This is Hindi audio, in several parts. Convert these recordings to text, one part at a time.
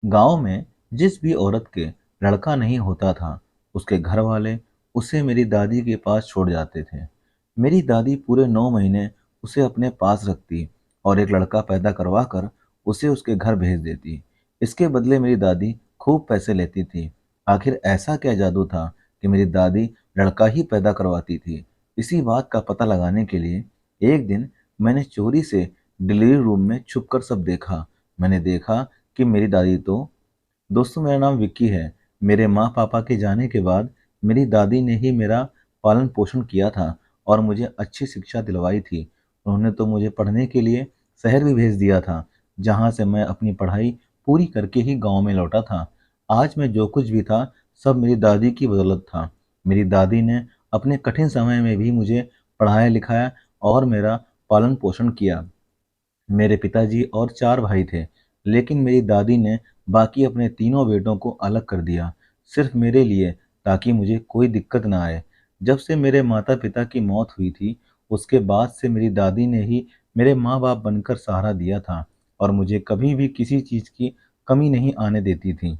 गांव में जिस भी औरत के लड़का नहीं होता था, उसके घर वाले उसे मेरी दादी के पास छोड़ जाते थे। मेरी दादी पूरे 9 महीने उसे अपने पास रखती और एक लड़का पैदा करवा कर उसे उसके घर भेज देती। इसके बदले मेरी दादी खूब पैसे लेती थी। आखिर ऐसा क्या जादू था कि मेरी दादी लड़का ही पैदा करवाती थी? इसी बात का पता लगाने के लिए एक दिन मैंने चोरी से डिलीवरी रूम में छुप कर सब देखा। मैंने देखा कि मेरी दादी तो दोस्तों, मेरा नाम विक्की है। मेरे माँ पापा के जाने के बाद मेरी दादी ने ही मेरा पालन पोषण किया था और मुझे अच्छी शिक्षा दिलवाई थी। उन्होंने तो मुझे पढ़ने के लिए शहर भी भेज दिया था, जहाँ से मैं अपनी पढ़ाई पूरी करके ही गांव में लौटा था। आज मैं जो कुछ भी था, सब मेरी दादी की बदौलत था। मेरी दादी ने अपने कठिन समय में भी मुझे पढ़ाया लिखाया और मेरा पालन पोषण किया। मेरे पिताजी और 4 भाई थे, लेकिन मेरी दादी ने बाकी अपने तीनों बेटों को अलग कर दिया, सिर्फ मेरे लिए, ताकि मुझे कोई दिक्कत ना आए। जब से मेरे माता पिता की मौत हुई थी, उसके बाद से मेरी दादी ने ही मेरे माँ बाप बनकर सहारा दिया था और मुझे कभी भी किसी चीज़ की कमी नहीं आने देती थी।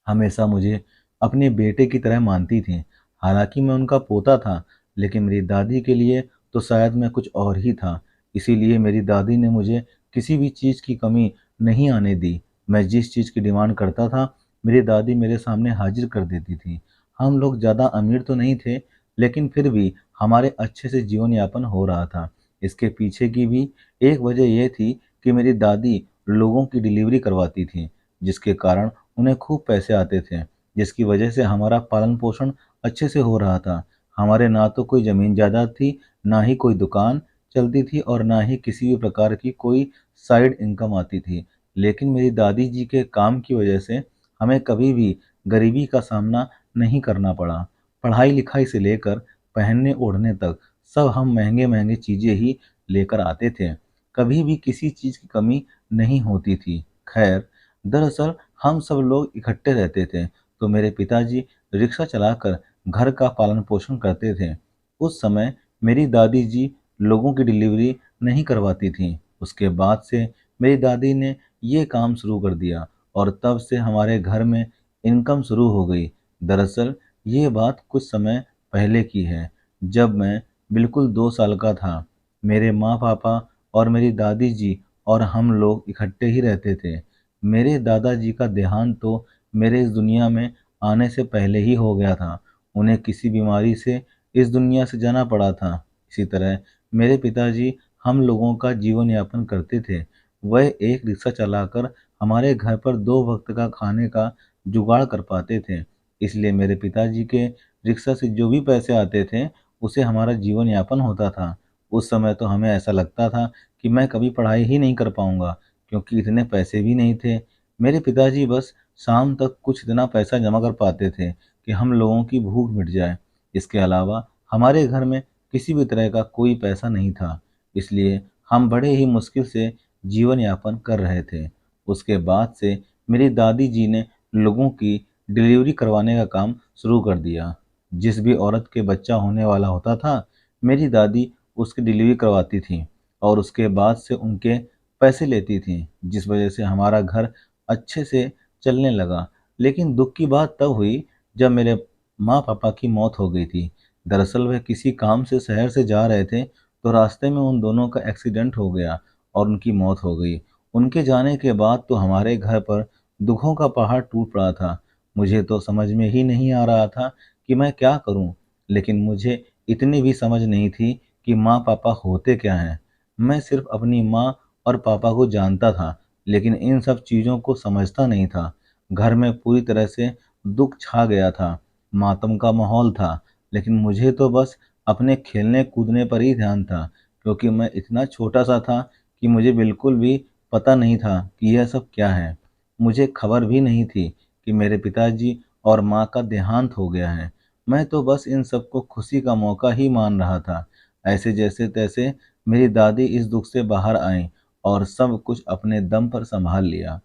हमेशा मुझे अपने बेटे की तरह मानती थीं। हालाँकि मैं उनका पोता था, लेकिन मेरी दादी के लिए तो शायद मैं कुछ और ही था। इसीलिए मेरी दादी ने मुझे किसी भी चीज़ की कमी नहीं आने दी। मैं जिस चीज़ की डिमांड करता था, मेरी दादी मेरे सामने हाजिर कर देती थी। हम लोग ज़्यादा अमीर तो नहीं थे, लेकिन फिर भी हमारे अच्छे से जीवन यापन हो रहा था। इसके पीछे की भी एक वजह ये थी कि मेरी दादी लोगों की डिलीवरी करवाती थीं, जिसके कारण उन्हें खूब पैसे आते थे, जिसकी वजह से हमारा पालन-पोषण अच्छे से हो रहा था। हमारे ना तो कोई ज़मीन जायदाद थी, ना ही कोई दुकान चलती थी और ना ही किसी भी प्रकार की कोई साइड इनकम आती थी। लेकिन मेरी दादी जी के काम की वजह से हमें कभी भी गरीबी का सामना नहीं करना पड़ा। पढ़ाई-लिखाई से लेकर पहनने-ओढ़ने तक सब हम महँगे-महँगे चीज़ें ही लेकर आते थे। कभी भी किसी चीज़ की कमी नहीं होती थी। खैर, दरअसल हम सब लोग इकट्ठे रहते थे, तो मेरे पिताजी रिक्शा चलाकर घर का पालन पोषण करते थे। उस समय मेरी दादी जी लोगों की डिलीवरी नहीं करवाती थीं। उसके बाद से मेरी दादी ने ये काम शुरू कर दिया और तब से हमारे घर में इनकम शुरू हो गई। दरअसल ये बात कुछ समय पहले की है, जब मैं बिल्कुल 2 साल का था। मेरे माँ पापा और मेरी दादी जी और हम लोग इकट्ठे ही रहते थे। मेरे दादाजी का देहांत तो मेरे इस दुनिया में आने से पहले ही हो गया था। उन्हें किसी बीमारी से इस दुनिया से जाना पड़ा था। इसी तरह मेरे पिताजी हम लोगों का जीवन यापन करते थे। वह एक रिक्शा चलाकर हमारे घर पर 2 वक्त का खाने का जुगाड़ कर पाते थे। इसलिए मेरे पिताजी के रिक्शा से जो भी पैसे आते थे, उससे हमारा जीवन यापन होता था। उस समय तो हमें ऐसा लगता था कि मैं कभी पढ़ाई ही नहीं कर पाऊँगा, क्योंकि इतने पैसे भी नहीं थे। मेरे पिताजी बस शाम तक कुछ इतना पैसा जमा कर पाते थे कि हम लोगों की भूख मिट जाए। इसके अलावा हमारे घर में किसी भी तरह का कोई पैसा नहीं था, इसलिए हम बड़े ही मुश्किल से जीवन यापन कर रहे थे। उसके बाद से मेरी दादी जी ने लोगों की डिलीवरी करवाने का काम शुरू कर दिया। जिस भी औरत के बच्चा होने वाला होता था, मेरी दादी उसकी डिलीवरी करवाती थी और उसके बाद से उनके पैसे लेती थीं, जिस वजह से हमारा घर अच्छे से चलने लगा। लेकिन दुःख की बात तब हुई जब मेरे माँ-पापा की मौत हो गई थी। दरअसल वह किसी काम से शहर से जा रहे थे, तो रास्ते में उन दोनों का एक्सीडेंट हो गया और उनकी मौत हो गई। उनके जाने के बाद तो हमारे घर पर दुखों का पहाड़ टूट पड़ा था। मुझे तो समझ में ही नहीं आ रहा था कि मैं क्या करूं, लेकिन मुझे इतनी भी समझ नहीं थी कि माँ-पापा होते क्या हैं। मैं सिर्फ अपनी माँ और पापा को जानता था, लेकिन इन सब चीज़ों को समझता नहीं था। घर में पूरी तरह से दुःख छा गया था, मातम का माहौल था, लेकिन मुझे तो बस अपने खेलने-कूदने पर ही ध्यान था, क्योंकि मैं इतना छोटा-सा था कि मुझे बिल्कुल भी पता नहीं था कि यह सब क्या है। मुझे खबर भी नहीं थी कि मेरे पिताजी और माँ का देहांत हो गया है। मैं तो बस इन सबको खुशी का मौका ही मान रहा था। ऐसे जैसे-तैसे मेरी दादी इस दुःख से बाहर आईं और सब कुछ अपने दम पर सँभाल लिया।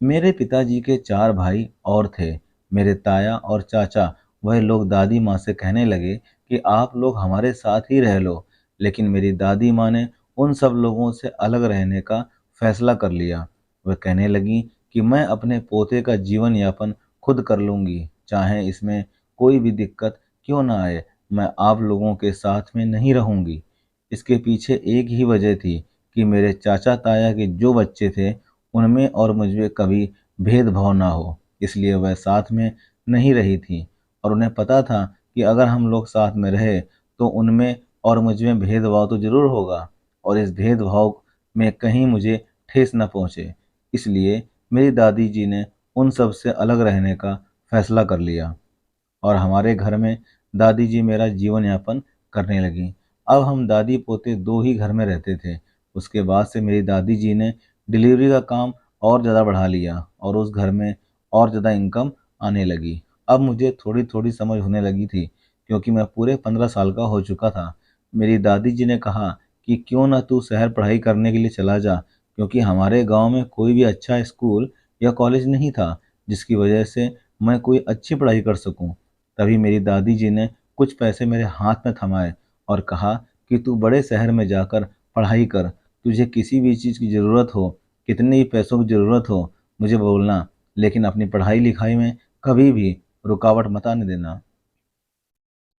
मेरे पिताजी के 4 भाई और थे। मेरे ताया और चाचा, वह लोग दादी माँ से कहने लगे कि आप लोग हमारे साथ ही रह लो, लेकिन मेरी दादी माँ ने उन सब लोगों से अलग रहने का फैसला कर लिया। वह कहने लगी कि मैं अपने पोते का जीवन यापन खुद कर लूँगी, चाहे इसमें कोई भी दिक्कत क्यों ना आए, मैं आप लोगों के साथ में नहीं रहूँगी। इसके पीछे एक ही वजह थी कि मेरे चाचा-ताया के जो बच्चे थे, उनमें और मुझ में कभी भेदभाव ना हो, इसलिए वह साथ में नहीं रही थीं और उन्हें पता था कि अगर हम लोग साथ में रहे, तो उनमें और मुझ में भेदभाव तो ज़रूर होगा और इस भेदभाव में कहीं मुझे ठेस न पहुँचे। इसलिए मेरी दादी जी ने उन सब से अलग रहने का फैसला कर लिया और हमारे घर में दादी जी मेरा जीवन यापन करने लगीं। अब हम दादी पोते दो ही घर में रहते थे। उसके बाद से मेरी दादी जी ने डिलीवरी का काम और ज़्यादा बढ़ा लिया और उस घर में और ज़्यादा इनकम आने लगी। अब मुझे थोड़ी थोड़ी समझ होने लगी थी, क्योंकि मैं पूरे 15 साल का हो चुका था। मेरी दादी जी ने कहा कि क्यों ना तू शहर पढ़ाई करने के लिए चला जा, क्योंकि हमारे गांव में कोई भी अच्छा स्कूल या कॉलेज नहीं था जिसकी वजह से मैं कोई अच्छी पढ़ाई कर सकूं। तभी मेरी दादी जी ने कुछ पैसे मेरे हाथ में थमाए और कहा कि तू बड़े शहर में जाकर पढ़ाई कर, तुझे किसी भी चीज़ की ज़रूरत हो, कितने ही पैसों की ज़रूरत हो, मुझे बोलना, लेकिन अपनी पढ़ाई लिखाई में कभी भी रुकावट मत आने देना।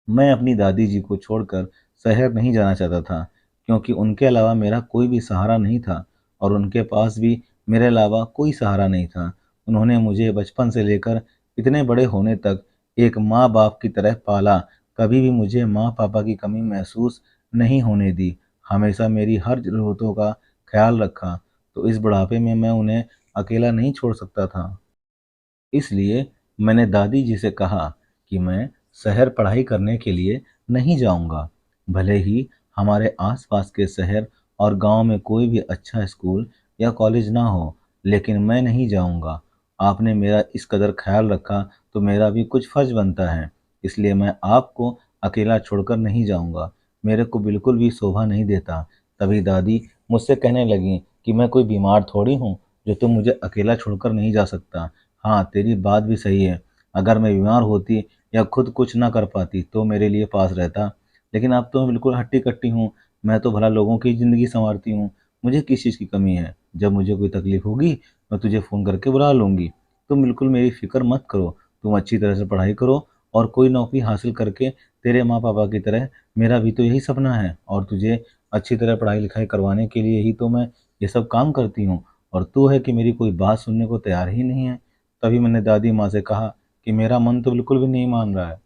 मैं अपनी दादी जी को छोड़कर शहर नहीं जाना चाहता था, क्योंकि उनके अलावा मेरा कोई भी सहारा नहीं था और उनके पास भी मेरे अलावा कोई सहारा नहीं था। उन्होंने मुझे बचपन से लेकर इतने बड़े होने तक एक माँ बाप की तरह पाला, कभी भी मुझे माँ पापा की कमी महसूस नहीं होने दी, हमेशा मेरी हर ज़रूरतों का ख्याल रखा। तो इस बुढ़ापे में मैं उन्हें अकेला नहीं छोड़ सकता था। इसलिए मैंने दादी जी से कहा कि मैं शहर पढ़ाई करने के लिए नहीं जाऊंगा। भले ही हमारे आसपास के शहर और गांव में कोई भी अच्छा स्कूल या कॉलेज ना हो, लेकिन मैं नहीं जाऊंगा। आपने मेरा इस कदर ख्याल रखा तो मेरा भी कुछ फर्ज बनता है, इसलिए मैं आपको अकेला छोड़कर नहीं जाऊंगा। मेरे को बिल्कुल भी शोभा नहीं देता। तभी दादी मुझसे कहने लगी कि मैं कोई बीमार थोड़ी हूँ जो तुम मुझे अकेला छोड़कर नहीं जा सकता। हाँ, तेरी बात भी सही है। अगर मैं बीमार होती या खुद कुछ ना कर पाती तो मेरे लिए पास रहता। लेकिन अब तो मैं बिल्कुल हट्टी-कट्टी हूँ। मैं तो भला लोगों की ज़िंदगी सँवारती हूँ। मुझे किस चीज़ की कमी है? जब मुझे कोई तकलीफ़ होगी, मैं तुझे फ़ोन करके बुला लूँगी। तुम बिल्कुल मेरी फ़िक्र मत करो। तुम अच्छी तरह से पढ़ाई करो और कोई नौकरी हासिल करके तेरे माँ-पापा की तरह मेरा भी तो यही सपना है और तुझे अच्छी तरह पढ़ाई-लिखाई करवाने के लिए ही तो मैं ये सब काम करती हूँ और तू है कि मेरी कोई बात सुनने को तैयार ही नहीं है। तभी मैंने दादी माँ से कहा कि मेरा मन तो बिल्कुल भी नहीं मान रहा है,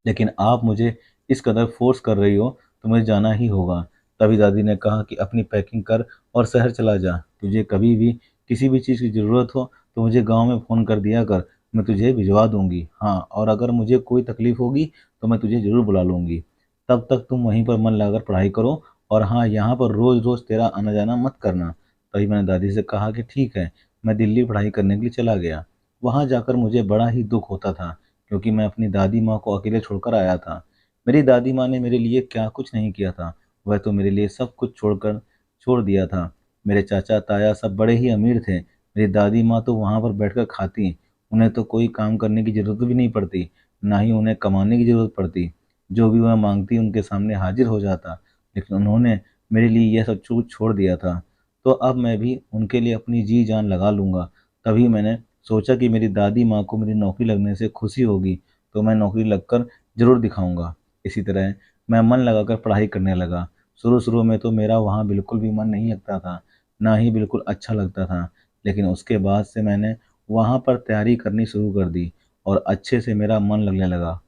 लेकिन आप मुझे इस कदर फ़ोर्स कर रही हो तो मुझे जाना ही होगा। तभी दादी ने कहा कि अपनी पैकिंग कर और शहर चला जा। तुझे कभी भी किसी भी चीज़ की ज़रूरत हो तो मुझे गाँव में फ़ोन कर दिया कर, मैं तुझे भिजवा दूँगी। हाँ, और अगर मुझे कोई तकलीफ़ होगी तो मैं तुझे ज़रूर बुला लूँगी। तब तक तुम वहीं पर मन लगाकर पढ़ाई करो और हाँ, यहाँ पर रोज़-रोज़ तेरा आना-जाना मत करना। तभी मैंने दादी से कहा कि ठीक है, मैं दिल्ली पढ़ाई करने के लिए चला गया। वहाँ जाकर मुझे बड़ा ही दुःख होता था, क्योंकि मैं अपनी दादी माँ को अकेले छोड़कर आया था। मेरी दादी माँ ने मेरे लिए क्या कुछ नहीं किया था, वह तो मेरे लिए सब कुछ छोड़ दिया था। मेरे चाचा-ताया सब बड़े ही अमीर थे। मेरी दादी माँ तो वहाँ पर बैठकर खातीं, उन्हें तो कोई काम करने की ज़रूरत भी नहीं पड़ती, ना ही उन्हें कमाने की ज़रूरत पड़ती। जो भी वह माँगती उनके सामने हाज़िर हो जाता, लेकिन उन्होंने मेरे लिए यह सब कुछ छोड़ दिया था। तो अब मैं भी उनके लिए अपनी जी जान लगा लूँगा। तभी मैंने सोचा कि मेरी दादी माँ को मेरी नौकरी लगने से खुशी होगी, तो मैं नौकरी लगकर ज़रूर दिखाऊँगा। इसी तरह मैं मन लगाकर पढ़ाई करने लगा। शुरू-शुरू में तो मेरा वहाँ बिल्कुल भी मन नहीं लगता था, ना ही बिल्कुल अच्छा लगता था। लेकिन उसके बाद से मैंने वहाँ पर तैयारी करनी शुरू कर दी और अच्छे से मेरा मन लगने लगा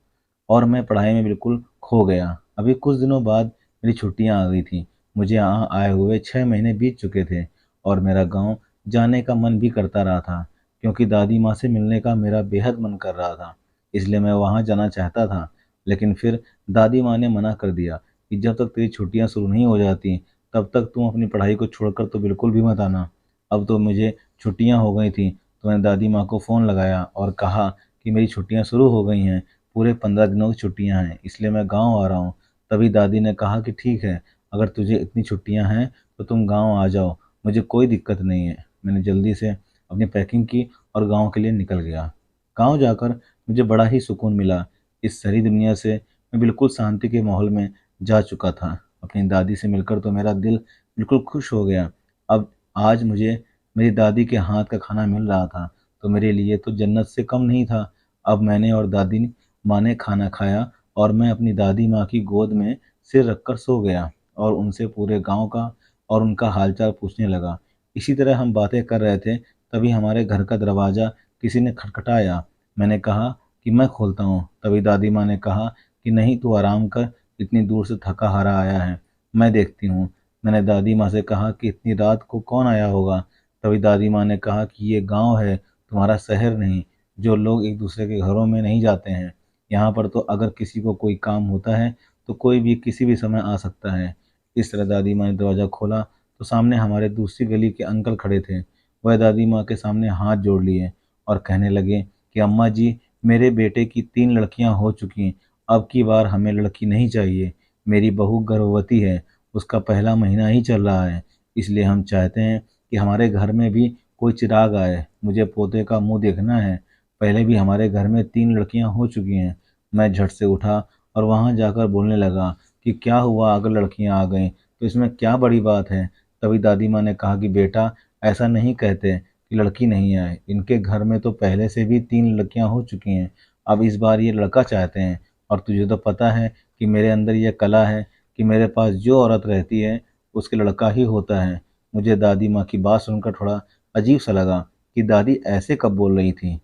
और मैं पढ़ाई में बिल्कुल खो गया। अभी कुछ दिनों बाद मेरी छुट्टियाँ आ गई थीं। मुझे यहाँ आए हुए 6 महीने बीत चुके थे और मेरा गाँव जाने का मन भी करता रहा था, क्योंकि दादी माँ से मिलने का मेरा बेहद मन कर रहा था। इसलिए मैं वहाँ जाना चाहता था, लेकिन फिर दादी माँ ने मना कर दिया कि जब तक तेरी छुट्टियाँ शुरू नहीं हो जाती, तब तक तुम अपनी पढ़ाई को छोड़कर तो बिल्कुल भी मत आना। अब तो मुझे छुट्टियाँ हो गई थीं, तो मैंने दादी माँ को फ़ोन लगाया और कहा कि मेरी छुट्टियाँ शुरू हो गई हैं, पूरे 15 दिनों की छुट्टियाँ हैं, इसलिए मैं गाँव आ रहा हूँ। तभी दादी ने कहा कि ठीक है, अगर तुझे इतनी छुट्टियाँ हैं, तो तुम गाँव आ जाओ, मुझे कोई दिक्कत नहीं है। मैंने जल्दी से अपनी पैकिंग की और गाँव के लिए निकल गया। गाँव जाकर मुझे बड़ा ही सुकून मिला। इस शहरी दुनिया से मैं बिल्कुल शांति के माहौल में जा चुका था। अपनी दादी से मिलकर तो मेरा दिल बिल्कुल खुश हो गया। अब आज मुझे मेरी दादी के हाथ का खाना मिल रहा था तो मेरे लिए तो जन्नत से कम नहीं था। अब मैंने और दादी माँ ने खाना खाया और मैं अपनी दादी माँ की गोद में सिर रखकर सो गया और उनसे पूरे गांव का और उनका हालचाल पूछने लगा। इसी तरह हम बातें कर रहे थे, तभी हमारे घर का दरवाज़ा किसी ने खटखटाया। मैंने कहा कि मैं खोलता हूँ। तभी दादी माँ ने कहा कि नहीं, तू आराम कर, इतनी दूर से थका हारा आया है, मैं देखती हूँ। मैंने दादी माँ से कहा कि इतनी रात को कौन आया होगा। तभी दादी माँ ने कहा कि ये गांव है, तुम्हारा शहर नहीं, जो लोग एक दूसरे के घरों में नहीं जाते हैं। यहाँ पर तो अगर किसी को कोई काम होता है तो कोई भी किसी भी समय आ सकता है। इस तरह दादी माँ ने दरवाज़ा खोला तो सामने हमारे दूसरी गली के अंकल खड़े थे। वह दादी माँ के सामने हाथ जोड़ लिए और कहने लगे कि अम्मा जी, मेरे बेटे की 3 लड़कियां हो चुकी, अब की बार हमें लड़की नहीं चाहिए। मेरी बहू गर्भवती है, उसका पहला महीना ही चल रहा है, इसलिए हम चाहते हैं कि हमारे घर में भी कोई चिराग आए। मुझे पोते का मुंह देखना है। पहले भी हमारे घर में 3 लड़कियां हो चुकी हैं। मैं झट से उठा और वहां जाकर बोलने लगा कि क्या हुआ, अगर लड़कियां आ गईं तो इसमें क्या बड़ी बात है। तभी दादी माँ ने कहा कि बेटा, ऐसा नहीं कहते कि लड़की नहीं आए, इनके घर में तो पहले से भी 3 लड़कियां हो चुकी हैं, अब इस बार ये लड़का चाहते हैं। और तुझे तो पता है कि मेरे अंदर यह कला है कि मेरे पास जो औरत रहती है उसके लड़का ही होता है। मुझे दादी माँ की बात सुनकर थोड़ा अजीब सा लगा कि दादी ऐसे कब बोल रही थी।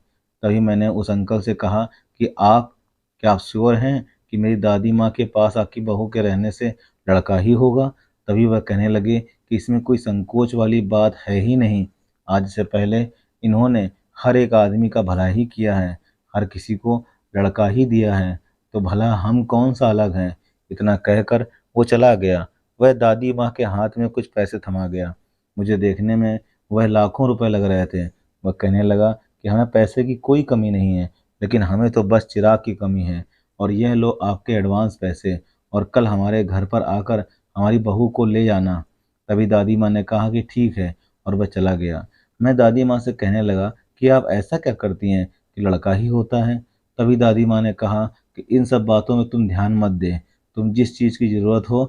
तभी मैंने उस अंकल से कहा कि क्या आप श्योर हैं कि मेरी दादी माँ के पास आपकी बहू के रहने से लड़का ही होगा। तभी वह कहने लगे कि इसमें कोई संकोच वाली बात है ही नहीं। आज से पहले इन्होंने हर एक आदमी का भला ही किया है, हर किसी को लड़का ही दिया है, तो भला हम कौन सा अलग हैं। इतना कहकर वो चला गया। वह दादी माँ के हाथ में कुछ पैसे थमा गया। मुझे देखने में वह लाखों रुपए लग रहे थे। वह कहने लगा कि हमें पैसे की कोई कमी नहीं है, लेकिन हमें तो बस चिराग की कमी है, और यह लो आपके एडवांस पैसे, और कल हमारे घर पर आकर हमारी बहू को ले जाना। तभी दादी माँ ने कहा कि ठीक है, और वह चला गया। मैं दादी माँ से कहने लगा कि आप ऐसा क्या करती हैं कि लड़का ही होता है। तभी दादी माँ ने कहा कि इन सब बातों में तुम ध्यान मत दे, तुम जिस चीज़ की ज़रूरत हो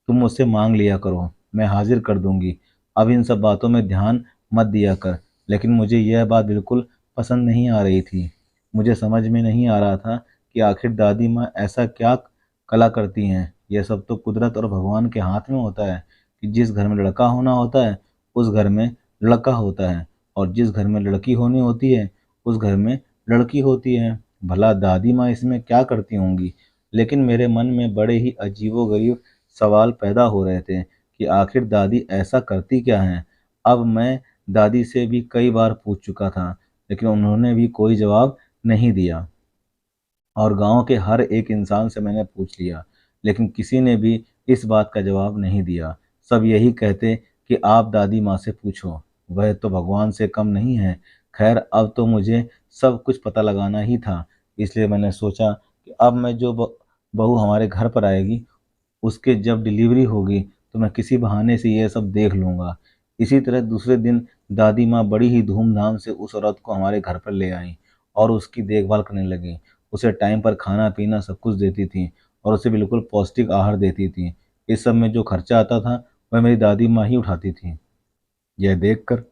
तुम मुझसे मांग लिया करो, मैं हाजिर कर दूंगी। अब इन सब बातों में ध्यान मत दिया कर। लेकिन मुझे यह बात बिल्कुल पसंद नहीं आ रही थी। मुझे समझ में नहीं आ रहा था कि आखिर दादी माँ ऐसा क्या कला करती हैं। यह सब तो कुदरत और भगवान के हाथ में होता है कि जिस घर में लड़का होना होता है उस घर में लड़का होता है, और जिस घर में लड़की होनी होती है उस घर में लड़की होती है। भला दादी माँ इसमें क्या करती होंगी। लेकिन मेरे मन में बड़े ही अजीबोगरीब सवाल पैदा हो रहे थे कि आखिर दादी ऐसा करती क्या है। अब मैं दादी से भी कई बार पूछ चुका था, लेकिन उन्होंने भी कोई जवाब नहीं दिया, और गांव के हर एक इंसान से मैंने पूछ लिया, लेकिन किसी ने भी इस बात का जवाब नहीं दिया। सब यही कहते कि आप दादी माँ से पूछो, वह तो भगवान से कम नहीं है। खैर, अब तो मुझे सब कुछ पता लगाना ही था, इसलिए मैंने सोचा कि अब मैं जो बहू हमारे घर पर आएगी उसके जब डिलीवरी होगी तो मैं किसी बहाने से ये सब देख लूँगा। इसी तरह दूसरे दिन दादी माँ बड़ी ही धूमधाम से उस औरत को हमारे घर पर ले आईं और उसकी देखभाल करने लगीं। उसे टाइम पर खाना पीना सब कुछ देती थीं और उसे बिल्कुल पौष्टिक आहार देती थीं। इस सब में जो खर्चा आता था वह मेरी दादी माँ ही उठाती थीं। यह देखकर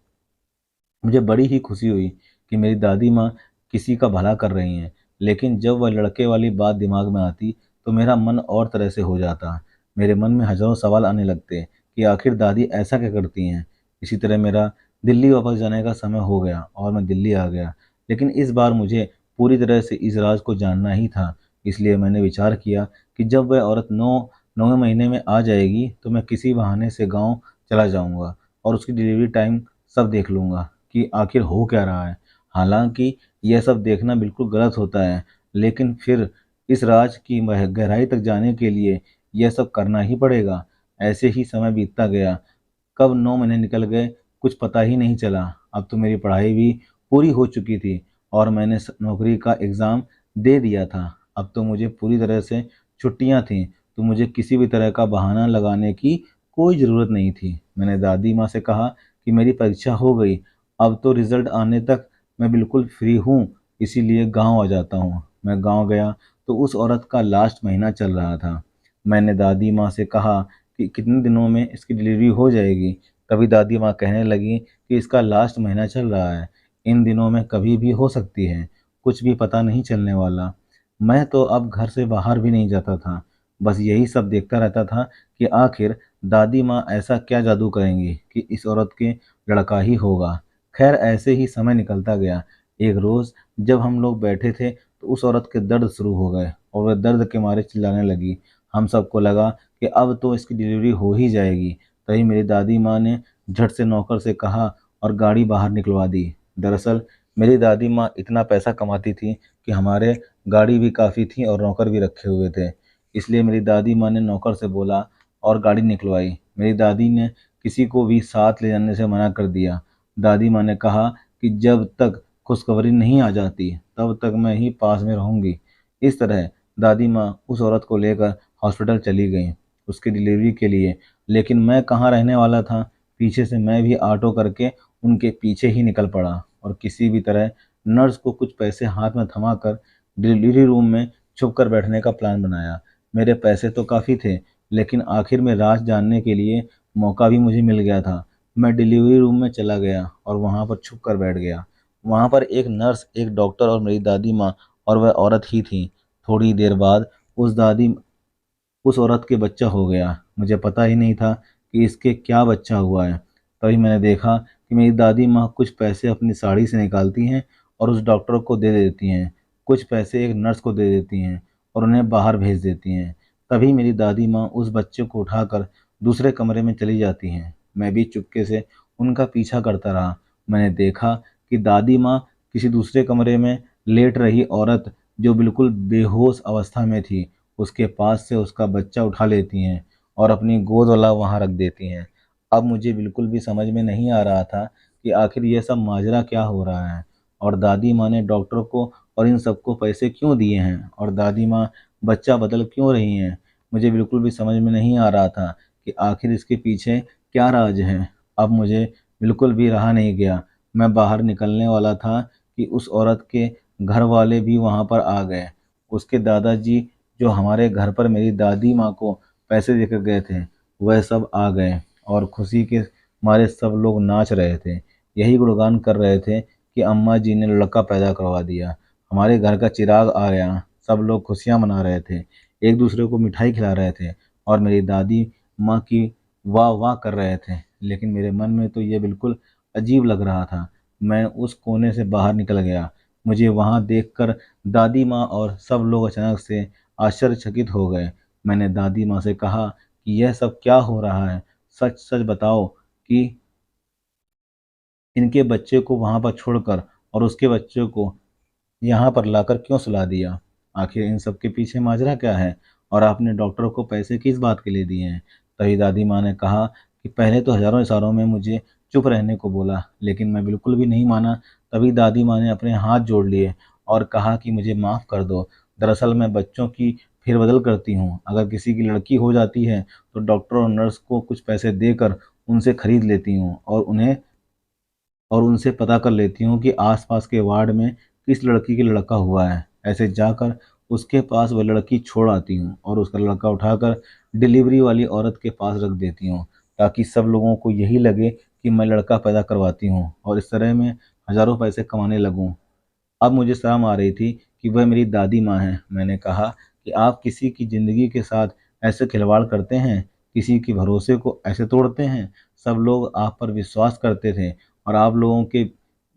मुझे बड़ी ही खुशी हुई कि मेरी दादी माँ किसी का भला कर रही हैं। लेकिन जब वह लड़के वाली बात दिमाग में आती तो मेरा मन और तरह से हो जाता। मेरे मन में हजारों सवाल आने लगते कि आखिर दादी ऐसा क्या करती हैं। इसी तरह मेरा दिल्ली वापस जाने का समय हो गया और मैं दिल्ली आ गया। लेकिन इस बार मुझे पूरी तरह से इस राज को जानना ही था। इसलिए मैंने विचार किया कि जब वह औरत 9वें महीने में आ जाएगी तो मैं किसी बहाने से गाँव चला जाऊँगा और उसकी डिलीवरी टाइम सब देख लूँगा कि आखिर हो क्या रहा है। हालांकि यह सब देखना बिल्कुल गलत होता है, लेकिन फिर इस राज की गहराई तक जाने के लिए यह सब करना ही पड़ेगा। ऐसे ही समय बीतता गया। कब 9 महीने निकल गए कुछ पता ही नहीं चला। अब तो मेरी पढ़ाई भी पूरी हो चुकी थी और मैंने नौकरी का एग्ज़ाम दे दिया था। अब तो मुझे पूरी तरह से छुट्टियां थीं, तो मुझे किसी भी तरह का बहाना लगाने की कोई ज़रूरत नहीं थी। मैंने दादी माँ से कहा कि मेरी परीक्षा हो गई, अब तो रिजल्ट आने तक मैं बिल्कुल फ्री हूँ, इसीलिए गांव आ जाता हूँ। मैं गांव गया तो उस औरत का लास्ट महीना चल रहा था। मैंने दादी माँ से कहा कि कितने दिनों में इसकी डिलीवरी हो जाएगी। तभी दादी माँ कहने लगी कि इसका लास्ट महीना चल रहा है, इन दिनों में कभी भी हो सकती है, कुछ भी पता नहीं चलने वाला। मैं तो अब घर से बाहर भी नहीं जाता था, बस यही सब देखता रहता था कि आखिर दादी माँ ऐसा क्या जादू करेंगी कि इस औरत के लड़का ही होगा। खैर ऐसे ही समय निकलता गया। एक रोज़ जब हम लोग बैठे थे तो उस औरत के दर्द शुरू हो गए और वह दर्द के मारे चिल्लाने लगी। हम सबको लगा कि अब तो इसकी डिलीवरी हो ही जाएगी। तभी मेरी दादी माँ ने झट से नौकर से कहा और गाड़ी बाहर निकलवा दी। दरअसल मेरी दादी माँ इतना पैसा कमाती थी कि हमारे गाड़ी भी काफ़ी थी और नौकर भी रखे हुए थे। इसलिए मेरी दादी माँ ने नौकर से बोला और गाड़ी निकलवाई। मेरी दादी ने किसी को भी साथ ले जाने से मना कर दिया। दादी माँ ने कहा कि जब तक खुशखबरी नहीं आ जाती तब तक मैं ही पास में रहूंगी। इस तरह दादी माँ उस औरत को लेकर हॉस्पिटल चली गई उसकी डिलीवरी के लिए। लेकिन मैं कहाँ रहने वाला था, पीछे से मैं भी ऑटो करके उनके पीछे ही निकल पड़ा और किसी भी तरह नर्स को कुछ पैसे हाथ में थमाकर डिलीवरी रूम में छुप कर बैठने का प्लान बनाया। मेरे पैसे तो काफ़ी थे, लेकिन आखिर में राज जानने के लिए मौका भी मुझे मिल गया था। मैं डिलीवरी रूम में चला गया और वहाँ पर छुप कर बैठ गया। वहाँ पर एक नर्स, एक डॉक्टर और मेरी दादी माँ और वह औरत ही थी। थोड़ी देर बाद उस औरत के बच्चा हो गया। मुझे पता ही नहीं था कि इसके क्या बच्चा हुआ है। तभी मैंने देखा कि मेरी दादी माँ कुछ पैसे अपनी साड़ी से निकालती हैं और उस डॉक्टर को दे देती हैं, कुछ पैसे एक नर्स को दे देती हैं और उन्हें बाहर भेज देती हैं। तभी मेरी दादी माँ उस बच्चे को उठाकर दूसरे कमरे में चली जाती हैं। मैं भी चुपके से उनका पीछा करता रहा। मैंने देखा कि दादी माँ किसी दूसरे कमरे में लेट रही औरत, जो बिल्कुल बेहोश अवस्था में थी, उसके पास से उसका बच्चा उठा लेती हैं और अपनी गोद वाला वहाँ रख देती हैं। अब मुझे बिल्कुल भी समझ में नहीं आ रहा था कि आखिर ये सब माजरा क्या हो रहा है और दादी माँ ने डॉक्टर को और इन सबको पैसे क्यों दिए हैं और दादी माँ बच्चा बदल क्यों रही हैं। मुझे बिल्कुल भी समझ में नहीं आ रहा था कि आखिर इसके पीछे क्या राज है। अब मुझे बिल्कुल भी रहा नहीं गया। मैं बाहर निकलने वाला था कि उस औरत के घर वाले भी वहाँ पर आ गए। उसके दादाजी, जो हमारे घर पर मेरी दादी माँ को पैसे देकर गए थे, वह सब आ गए और खुशी के मारे सब लोग नाच रहे थे। यही गुणगान कर रहे थे कि अम्मा जी ने लड़का पैदा करवा दिया, हमारे घर का चिराग आ गया। सब लोग खुशियाँ मना रहे थे, एक दूसरे को मिठाई खिला रहे थे और मेरी दादी माँ की वाह वाह कर रहे थे। लेकिन मेरे मन में तो ये बिल्कुल अजीब लग रहा था। मैं उस कोने से बाहर निकल गया। मुझे वहाँ देखकर दादी माँ और सब लोग अचानक से आश्चर्यचकित हो गए। मैंने दादी माँ से कहा कि यह सब क्या हो रहा है, सच सच बताओ कि इनके बच्चे को वहाँ पर छोड़कर और उसके बच्चे को यहाँ पर लाकर क्यों सुला दिया। आखिर इन सब के पीछे माजरा क्या है और आपने डॉक्टर को पैसे किस बात के लिए दिए हैं। तभी दादी माँ ने कहा कि पहले तो हजारों इशारों में मुझे चुप रहने को बोला, लेकिन मैं बिल्कुल भी नहीं माना। तभी दादी माँ ने अपने हाथ जोड़ लिए और कहा कि मुझे माफ़ कर दो। दरअसल मैं बच्चों की फेरबदल करती हूँ। अगर किसी की लड़की हो जाती है तो डॉक्टर और नर्स को कुछ पैसे देकर उनसे खरीद लेती हूँ और उनसे पता कर लेती हूँ कि आसपास के वार्ड में किस लड़की की लड़का हुआ है। ऐसे जाकर उसके पास वह लड़की छोड़ आती हूँ और उसका लड़का उठाकर डिलीवरी वाली औरत के पास रख देती हूँ, ताकि सब लोगों को यही लगे कि मैं लड़का पैदा करवाती हूँ और इस तरह मैं हजारों पैसे कमाने लगूँ। अब मुझे शर्म आ रही थी कि वह मेरी दादी माँ है। मैंने कहा कि आप किसी की ज़िंदगी के साथ ऐसे खिलवाड़ करते हैं, किसी के भरोसे को ऐसे तोड़ते हैं। सब लोग आप पर विश्वास करते थे और आप लोगों के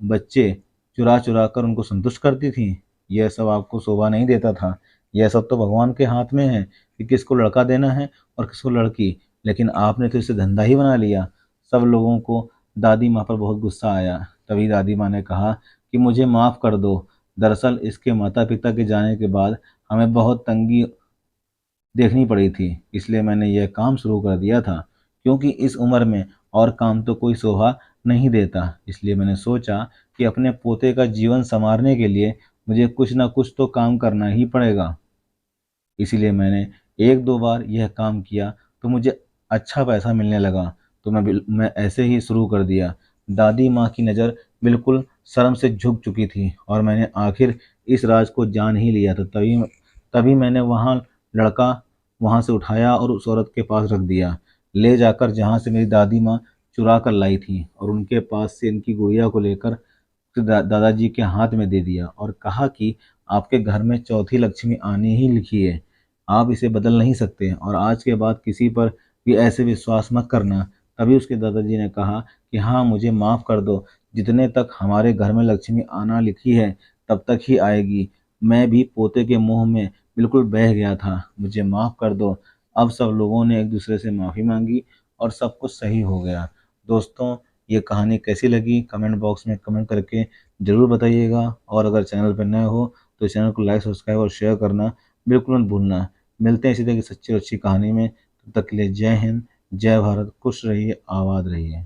बच्चे चुरा चुरा कर उनको संतुष्ट करती थी। यह सब आपको शोभा नहीं देता था। यह सब तो भगवान के हाथ में है कि किसको लड़का देना है और किसको लड़की, लेकिन आपने तो इसे धंधा ही बना लिया। सब लोगों को दादी माँ पर बहुत गुस्सा आया। तभी दादी माँ ने कहा कि मुझे माफ़ कर दो। दरअसल इसके माता पिता के जाने के बाद हमें बहुत तंगी देखनी पड़ी थी, इसलिए मैंने यह काम शुरू कर दिया था। क्योंकि इस उम्र में और काम तो कोई शोभा नहीं देता, इसलिए मैंने सोचा कि अपने पोते का जीवन संवारने के लिए मुझे कुछ ना कुछ तो काम करना ही पड़ेगा। इसीलिए मैंने एक दो बार यह काम किया तो मुझे अच्छा पैसा मिलने लगा, तो मैं ऐसे ही शुरू कर दिया। दादी माँ की नज़र बिल्कुल शर्म से झुक चुकी थी और मैंने आखिर इस राज को जान ही लिया था। तभी तभी मैंने लड़का वहाँ से उठाया और उस औरत के पास रख दिया, ले जाकर जहाँ से मेरी दादी माँ चुरा कर लाई थी और उनके पास से इनकी गुड़िया को लेकर दादाजी के हाथ में दे दिया और कहा कि आपके घर में चौथी लक्ष्मी आने ही लिखी है, आप इसे बदल नहीं सकते और आज के बाद किसी पर भी ऐसे विश्वास मत करना। तभी उसके दादाजी ने कहा कि हाँ, मुझे माफ़ कर दो, जितने तक हमारे घर में लक्ष्मी आना लिखी है तब तक ही आएगी। मैं भी पोते के मुंह में बिल्कुल बह गया था, मुझे माफ़ कर दो। अब सब लोगों ने एक दूसरे से माफ़ी मांगी और सब कुछ सही हो गया। दोस्तों, ये कहानी कैसी लगी कमेंट बॉक्स में कमेंट करके ज़रूर बताइएगा और अगर चैनल पर नए हो तो चैनल को लाइक सब्सक्राइब और शेयर करना बिल्कुल मत भूलना। मिलते हैं इसी तरह की सच्ची और अच्छी कहानी में। तब तक के लिए जय हिंद, जय भारत, खुश रहिए, आबाद रहिए।